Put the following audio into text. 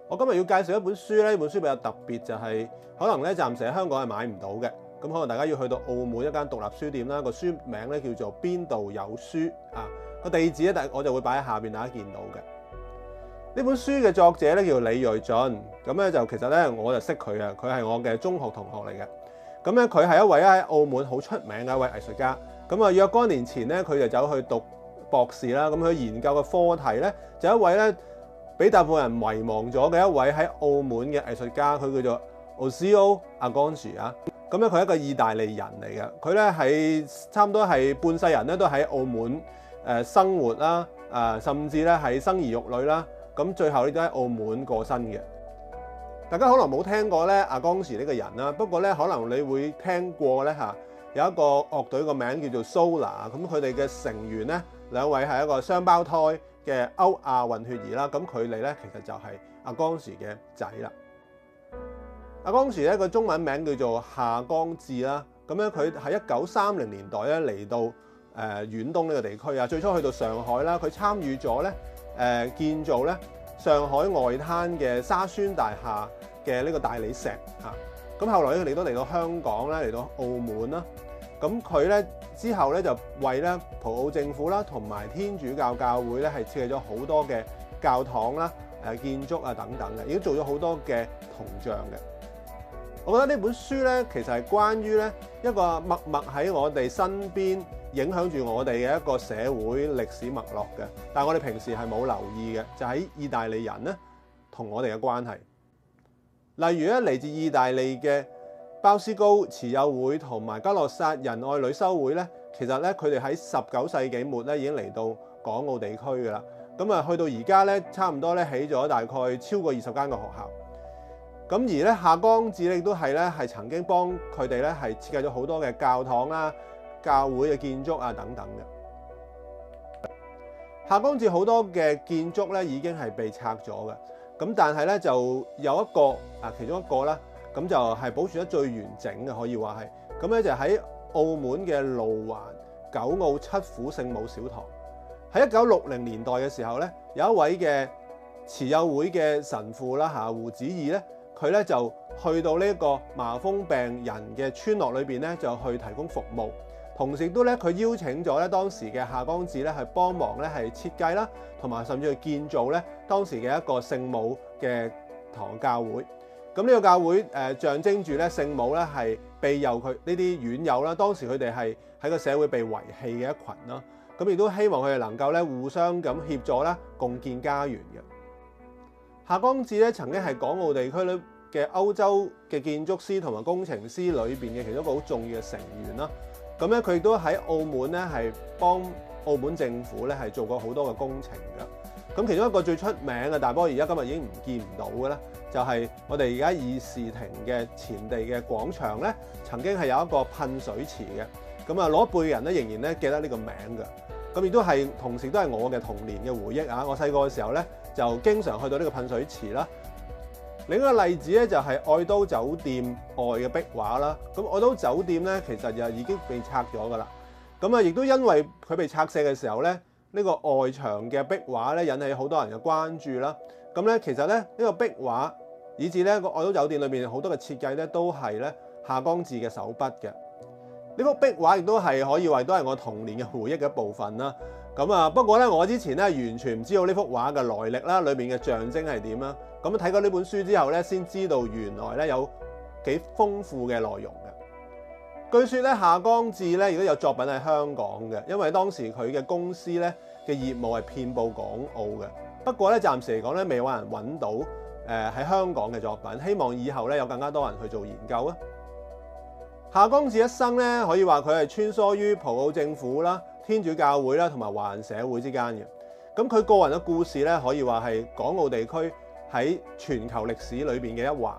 我今日要介紹一本書咧，呢本書比較特別，就係可能咧暫時喺香港係買唔到嘅，咁可能大家要去到澳門一間獨立書店啦。個書名咧叫做邊度有書啊，個地址咧我就會擺喺下邊，大家見到嘅。呢本書嘅作者咧叫李睿俊，咁咧就其實咧我就識佢啊，佢係我嘅中學同學嚟嘅。咁咧佢係一位喺澳門好出名嘅一位藝術家。咁啊若干年前咧佢就走去讀博士啦，咁佢研究嘅課題咧就一位咧俾大部分人遺忘咗嘅一位喺澳門嘅藝術家，佢叫做 Ozio Agonci 啊。咁咧佢係一個意大利人嚟嘅，佢咧係差唔多係半世人咧都喺澳門生活啦，甚至咧係生兒育女啦。咁最後呢都喺澳門過身嘅。大家可能冇聽過咧Agonci呢個人啦，不過咧可能你會聽過咧嚇有一個樂隊個名叫做 Solar， 咁佢哋嘅成員咧兩位係一個雙胞胎嘅歐亞混血兒啦，咁佢哋咧其實就係Agonci嘅仔啦。Agonci咧個中文名叫做夏光智啦，咁咧佢喺1930年代咧嚟到遠東呢個地區啊，最初去到上海啦，佢參與咗咧建造咧上海外灘嘅沙宣大廈嘅呢個大理石啊，咁後來咧佢哋都嚟到香港咧，嚟到澳門啦，咁佢咧之後咧就為咧葡澳政府啦同埋天主教教會咧係設計咗好多嘅教堂啦、建築啊等等嘅，已經做咗好多嘅銅像嘅。我覺得呢本書咧其實係關於咧一個默默喺我哋身邊影響住我哋嘅一個社會歷史脈絡嘅，但係我哋平時係冇留意嘅，就喺意大利人咧同我哋嘅關係。例如咧嚟自意大利嘅鮑思高慈幼會同埋嘉諾撒仁愛女修會咧，其實咧佢哋喺19世紀末咧已經嚟到港澳地區㗎啦。咁啊去到而家咧差唔多咧起咗大概超過20間嘅學校。咁而咧夏光智咧亦都係咧係曾經幫佢哋咧係設計咗好多嘅教堂啦、教會嘅建築啊等等嘅。夏光智好多嘅建築咧已經係被拆咗嘅，咁但係咧就有一個其中一個啦，咁就係保存得最完整嘅，可以話係。咁咧就喺澳門嘅路環九澳七府聖母小堂。喺1960年代嘅時候咧，有一位嘅慈幼會嘅神父啦胡子義咧。佢咧就去到呢個麻風病人嘅村落裏邊咧，就去提供服務。同時亦都咧，佢邀請咗咧當時嘅夏光智咧，係幫忙咧係設計啦，同埋甚至去建造咧當時嘅一個聖母嘅堂教會。咁呢個教會象徵住咧聖母咧係庇佑佢呢啲院友啦。當時佢哋係喺個社會被遺棄嘅一群啦。咁亦都希望佢哋能夠咧互相咁協助啦，共建家園嘅。夏光智咧曾經係港澳地區咧嘅歐洲嘅建築師同埋工程師裏邊嘅其中一個好重要嘅成員啦。咁咧佢亦都喺澳門咧係幫澳門政府咧係做過好多嘅工程㗎。咁其中一個最出名嘅，但不過而家今日已經唔見唔到嘅咧，就係我哋而家議事亭嘅前地嘅廣場咧，曾經係有一個噴水池嘅。咁啊老一輩嘅人咧仍然咧記得呢個名㗎。咁亦都係同時都係我嘅童年嘅回憶啊！我細個嘅時候咧就經常去到呢個噴水池啦。另一個例子咧就係愛都酒店外嘅壁畫啦。咁愛都酒店咧其實又已經被拆咗㗎啦。咁啊亦都因為佢被拆卸嘅時候咧，呢個外牆嘅壁畫咧引起好多人嘅關注啦。咁咧其實咧呢個壁畫以至咧個愛都酒店裏面好多嘅設計咧都係咧夏光智嘅手筆嘅。呢幅壁畫亦都係可以話都係我童年嘅回憶嘅一部分啦。咁啊不過咧我之前咧完全唔知道呢幅畫嘅來歷啦，裏面嘅象徵係點啦。咁睇過呢本書之後咧，先知道原來咧有幾豐富嘅內容嘅。據說咧夏光智咧亦都有作品喺香港嘅，因為當時佢嘅公司咧嘅業務係遍佈港澳嘅。不過咧暫時嚟講咧未有人揾到喺香港嘅作品，希望以後咧有更加多人去做研究啊。夏光智一生咧可以話佢係穿梭於葡澳政府啦、天主教會啦同埋華人社會之間嘅。咁佢個人嘅故事咧可以話係港澳地區喺全球歷史裏邊嘅一環。